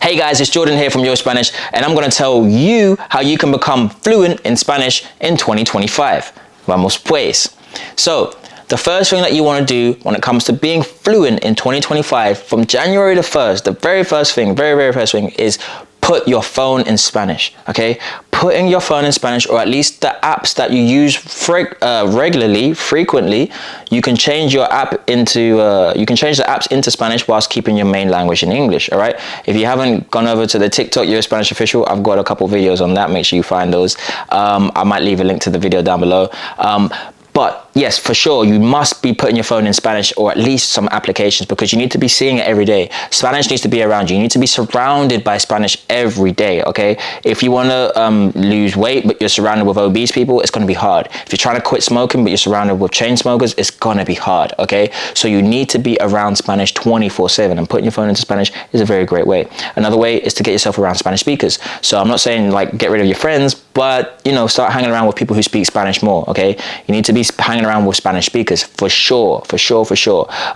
Hey guys, it's Jordan here from Your Spanish, and I'm going to tell you how you can become fluent in Spanish in 2025. Vamos pues. So, the first thing that you want to do when it comes to being fluent in 2025, from January the 1st, the very first thing is put your phone in Spanish, okay? Putting your phone in Spanish, or at least the apps that you use regularly, frequently, you can change your app into, you can change the apps into Spanish whilst keeping your main language in English, all right? If you haven't gone over to the TikTok Your Spanish Official, I've got a couple videos on that. Make sure you find those. I might leave a link to the video down below. But yes, for sure, you must be putting your phone in Spanish, or at least some applications, because you need to be seeing it every day. Spanish needs to be around you. You need to be surrounded by Spanish every day, okay? If you want to lose weight, but you're surrounded with obese people, it's going to be hard. If you're trying to quit smoking, but you're surrounded with chain smokers, it's going to be hard, okay? So you need to be around Spanish 24/7, and putting your phone into Spanish is a very great way. Another way is to get yourself around Spanish speakers. So I'm not saying like get rid of your friends, but you know, start hanging around with people who speak Spanish more, okay? You need to be hanging around with Spanish speakers for sure,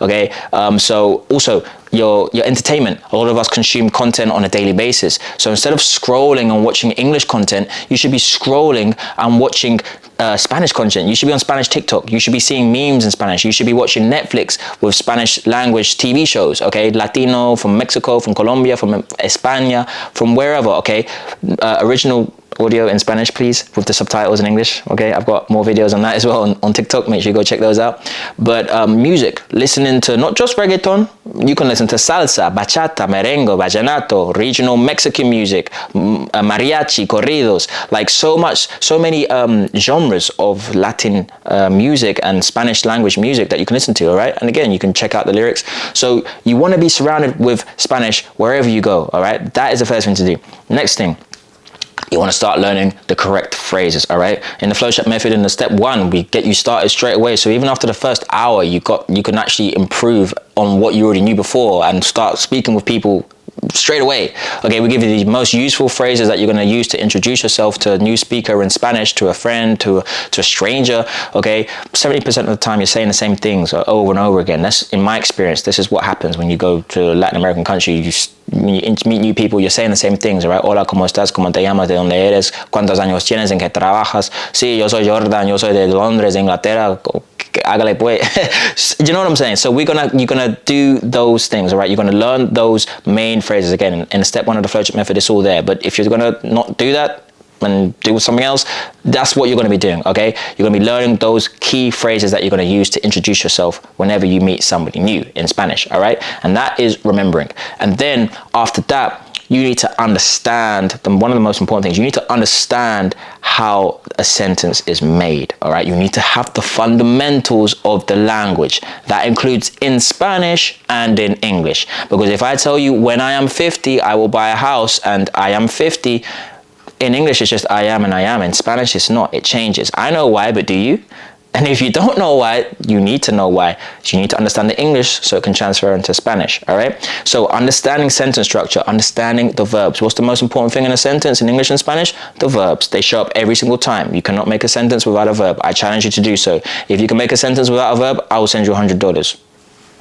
okay? So also your entertainment. A lot of us consume content on a daily basis. So instead of scrolling and watching English content, you should be scrolling and watching Spanish content. You should be on Spanish TikTok. You should be seeing memes in Spanish. You should be watching Netflix with Spanish language TV shows, okay? Latino, from Mexico, from Colombia, from España, from wherever, okay? Original audio in Spanish, please, with the subtitles in English, okay? I've got more videos on that as well on TikTok. Make sure you go check those out. But music, listening to not just reggaeton, you can listen to salsa, bachata, merengue, vallenato, regional Mexican music, mariachi, corridos, like so many genres of Latin music and Spanish language music that you can listen to, all right? And again, you can check out the lyrics. So you want to be surrounded with Spanish wherever you go, all right? That is the first thing to do. Next thing, you want to start learning the correct phrases, all right? In the flowchart method, in the step 1, we get you started straight away. So even after the first hour, you can actually improve on what you already knew before and start speaking with people straight away. Okay, we give you the most useful phrases that you're going to use to introduce yourself to a new speaker in Spanish, to a friend, to a stranger. Okay, 70% of the time you're saying the same things over and over again. That's, in my experience, this is what happens when you go to a Latin American country. When you meet new people, you're saying the same things, all right? Hola, ¿cómo estás? ¿Cómo te llamas? ¿De dónde eres? ¿Cuántos años tienes? ¿En qué trabajas? Sí, yo soy Jordan, yo soy de Londres, de Inglaterra. Hágale pues. Do you know what I'm saying? So you're gonna do those things, all right? You're gonna learn those main phrases again. In step 1 of the flowchart method, it's all there. But if you're gonna not do that and do something else, that's what you're gonna be doing, okay? You're gonna be learning those key phrases that you're gonna use to introduce yourself whenever you meet somebody new in Spanish, all right? And that is remembering. And then after that, you need to understand, one of the most important things, you need to understand how a sentence is made, all right? You need to have the fundamentals of the language. That includes in Spanish and in English. Because if I tell you, when I am 50, I will buy a house, and I am 50, in English it's just I am and I am. In Spanish it's not, it changes. I know why, but do you? And if you don't know why, you need to know why. So you need to understand the English so it can transfer into Spanish, all right? So understanding sentence structure, understanding the verbs. What's the most important thing in a sentence in English and Spanish? The verbs. They show up every single time. You cannot make a sentence without a verb. I challenge you to do so. If you can make a sentence without a verb, I will send you $100.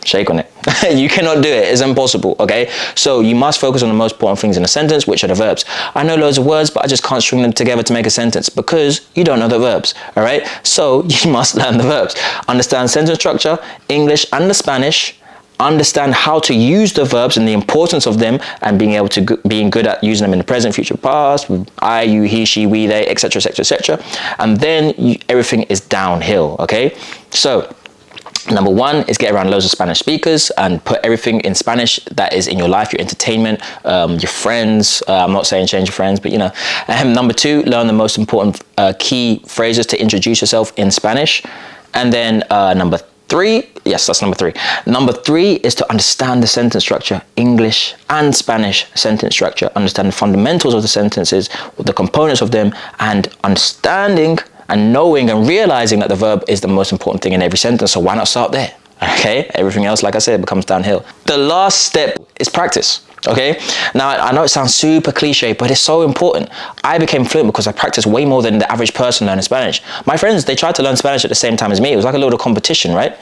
Shake on it. You cannot do it. It's impossible, okay? So you must focus on the most important things in a sentence, which are the verbs. I know loads of words, but I just can't string them together to make a sentence because you don't know the verbs, all right? So you must learn the verbs. Understand sentence structure, English and the Spanish. Understand how to use the verbs and the importance of them, and being good at using them in the present, future, past, I, you, he, she, we, they, etc., etc., etc. And then everything is downhill, okay? So number 1 is get around loads of Spanish speakers and put everything in Spanish that is in your life, your entertainment, your friends. I'm not saying change your friends, but you know. Number 2, learn the most important key phrases to introduce yourself in Spanish. And then number 3, yes, that's number 3. Number 3 is to understand the sentence structure, English and Spanish sentence structure. Understand the fundamentals of the sentences, the components of them, and understanding and knowing and realizing that the verb is the most important thing in every sentence. So why not start there? Okay, everything else, like I said, becomes downhill. The last step is practice. Okay, now I know it sounds super cliche, but it's so important. I became fluent because I practiced way more than the average person learning Spanish. My friends, they tried to learn Spanish at the same time as me. It was like a little competition, right?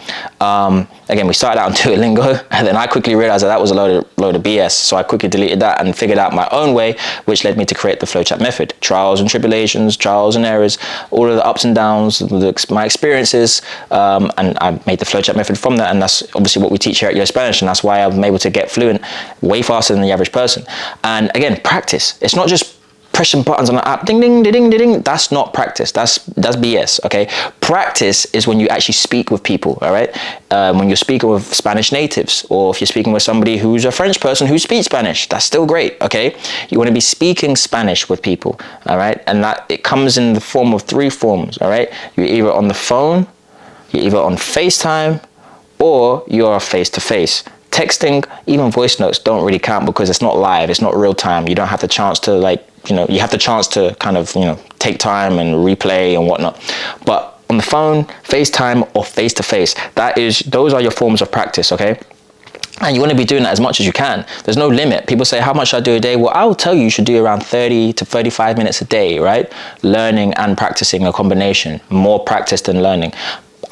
Again, we started out on Duolingo, and then I quickly realized that was a load of BS. So I quickly deleted that and figured out my own way, which led me to create the flowchart method. Trials and tribulations, trials and errors, all of the ups and downs, my experiences, and I made the flowchart method from that. And that's obviously what we teach here at Yo Spanish, and that's why I'm able to get fluent way faster than the average person. And again, practice. It's not just pressing buttons on the app, ding, ding, ding, ding, ding. That's not practice. That's BS, okay? Practice is when you actually speak with people, all right? When you're speaking with Spanish natives, or if you're speaking with somebody who's a French person who speaks Spanish, that's still great, okay? You want to be speaking Spanish with people, all right? And that it comes in the form of 3 forms, all right? You're either on the phone, you're either on FaceTime, or you're face-to-face. Texting, even voice notes don't really count because it's not live, it's not real time. You don't have the chance to you have the chance to kind of, take time and replay and whatnot. But on the phone, FaceTime or face-to-face, those are your forms of practice, okay? And you want to be doing that as much as you can. There's no limit. People say, how much should I do a day? Well, I will tell you, you should do around 30 to 35 minutes a day, right? Learning and practicing, a combination. More practice than learning.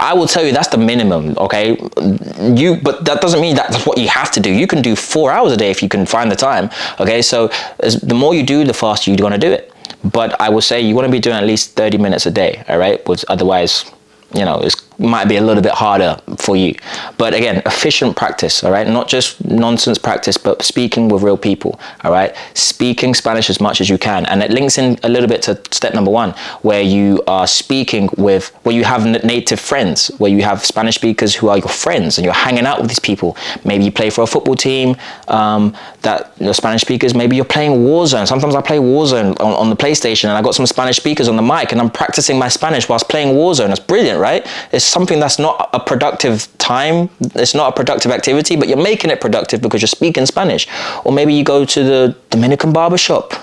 I will tell you that's the minimum, okay? But that doesn't mean that's what you have to do. You can do 4 hours a day if you can find the time, okay? So the more you do, the faster you're gonna do it. But I will say you wanna be doing at least 30 minutes a day, all right? Because otherwise, it might be a little bit harder for you. But again, efficient practice, all right? Not just nonsense practice, but speaking with real people, all right? Speaking Spanish as much as you can. And it links in a little bit to step number 1, where you are speaking with, where you have native friends, where you have Spanish speakers who are your friends and you're hanging out with these people. Maybe you play for a football team that you're Spanish speakers. Maybe you're playing Warzone. Sometimes I play Warzone on the PlayStation and I got some Spanish speakers on the mic and I'm practicing my Spanish whilst playing Warzone. That's brilliant, right? It's something that's not a productive time. It's not a productive activity, but you're making it productive because you're speaking Spanish. Or maybe you go to the Dominican barbershop.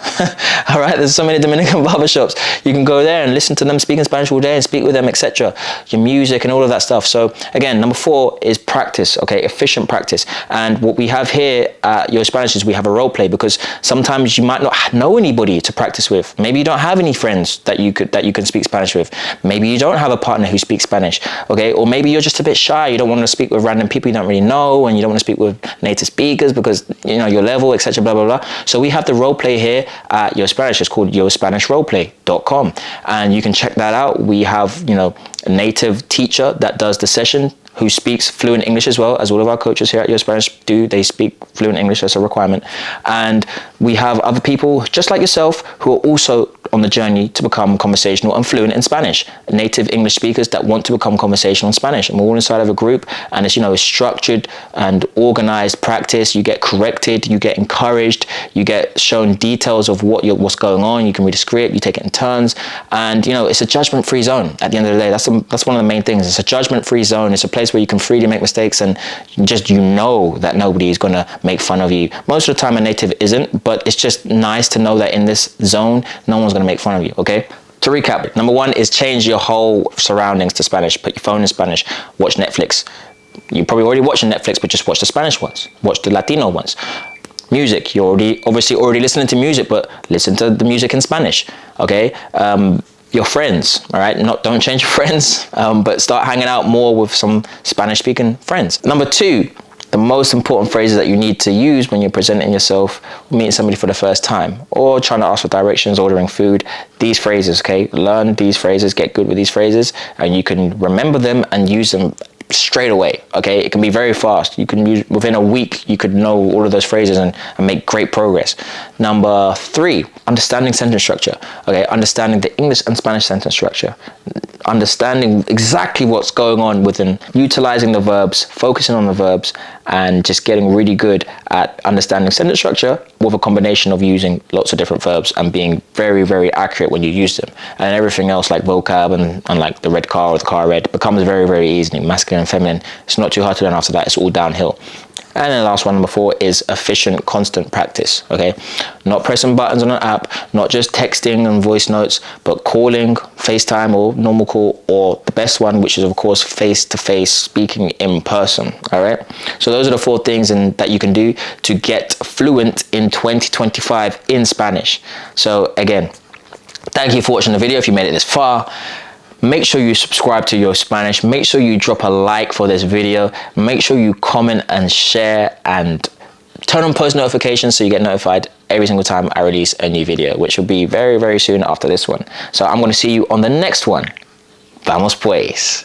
All right, there's so many Dominican barbershops. You can go there and listen to them speaking Spanish all day and speak with them, etc. Your music and all of that stuff. So again, number 4 is practice, okay? Efficient practice. And what we have here at Yo Spanish is we have a role play, because sometimes you might not know anybody to practice with. Maybe you don't have any friends that you can speak Spanish with. Maybe you don't have a partner who speaks Spanish, okay? Or maybe you're just a bit shy. You don't want to speak with random people you don't really know, and you don't want to speak with native speakers because your level, etc. blah blah blah. So we have the role play here at Yo Spanish. It's called YoSpanishRoleplay.com, and you can check that out. We have a native teacher that does the session, who speaks fluent English as well, as all of our coaches here at Yo Spanish do. They speak fluent English as a requirement. And we have other people just like yourself who are also on the journey to become conversational and fluent in Spanish. Native English speakers that want to become conversational in Spanish. And we're all inside of a group, and it's it's structured and organized practice. You get corrected, you get encouraged, you get shown details of what's going on. You can read a script, you take it in turns, and it's a judgment-free zone. At the end of the day, that's one of the main things. It's a judgment-free zone. It's a place where you can freely make mistakes, and just that nobody is going to make fun of you. Most of the time a native isn't, but it's just nice to know that in this zone no one's going to make fun of you, okay? To recap, number 1 is change your whole surroundings to Spanish. Put your phone in Spanish. Watch Netflix. You're probably already watching Netflix, but just watch the Spanish ones. Watch the Latino ones. Music, you're obviously already listening to music, but listen to the music in Spanish, okay? Your friends, all right? Don't change your friends, but start hanging out more with some Spanish-speaking friends. Number 2, the most important phrases that you need to use when you're presenting yourself, meeting somebody for the first time, or trying to ask for directions, ordering food. These phrases, okay? Learn these phrases, get good with these phrases, and you can remember them and use them straight away, okay? It can be very fast. You can use, within a week, you could know all of those phrases and make great progress. Number 3, understanding sentence structure, okay? Understanding the English and Spanish sentence structure. Understanding exactly what's going on within, utilizing the verbs, focusing on the verbs, and just getting really good at understanding sentence structure with a combination of using lots of different verbs and being very, very accurate when you use them. And everything else like vocab and like the red car or the car red becomes very, very easy. Masculine and feminine, it's not too hard to learn after that. It's all downhill. And then the last one, number 4, is efficient, constant practice, okay? Not pressing buttons on an app, not just texting and voice notes, but calling, FaceTime or normal call, or the best one, which is of course face-to-face speaking in person, all right? So those are the 4 things that you can do to get fluent in 2025 in Spanish. So again, thank you for watching the video if you made it this far. Make sure you subscribe to Yo Spanish. Make sure you drop a like for this video. Make sure you comment and share and turn on post notifications so you get notified every single time I release a new video, which will be very, very soon after this one. So I'm going to see you on the next one. Vamos pues.